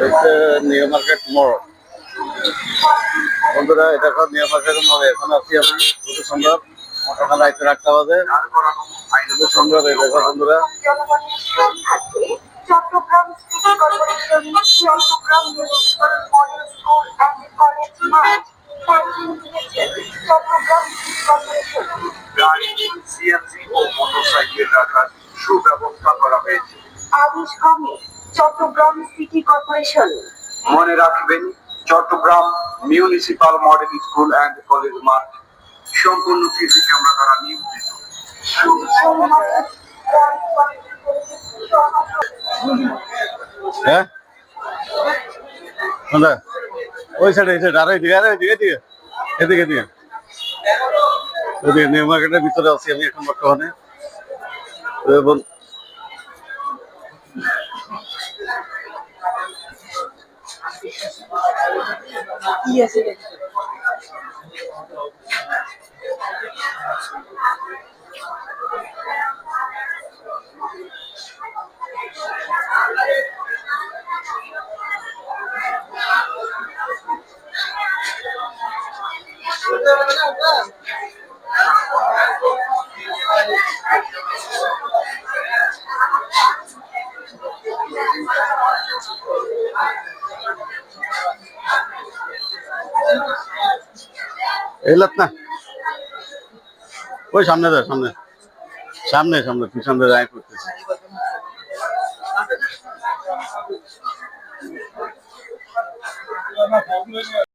হচ্ছে new market মোড়। বন্ধুরা, এটা এখন নিউ মার্কেট মোড়ে এখন আছি আমি। খুবই সুন্দর, সকাল 8টা বাজে। খুবই সুন্দর এই দেখো বন্ধুরা। Chittagong city corporation Chittagong municipal model school and college মাঠ চট্টগ্রাম সিটি কর্পোরেশন। গাড়ি, সিএনজি ও মোটরসাইকেল রাখার সুব্যবস্থা করা হয়েছে। আদেশ ক্রমে চট্টগ্রাম সিটি কর্পোরেশন। মনে রাখবেন, Chittagong municipal model school and college মাঠ সম্পূর্ণ সিসি ক্যামেরা দ্বারা নিয়ন্ত্রিত। হ্যাঁ, ওই সাইডে এই সাইড, আর এদিকে এদিকে এদিকে নিউ মার্কেটের ভিতরে আছি আমি এখন বর্তমানে। এবং এলাত না, ওই সামনে যা, সামনে সামনে সামনে পিছন দিয়ে যাই করতেছি।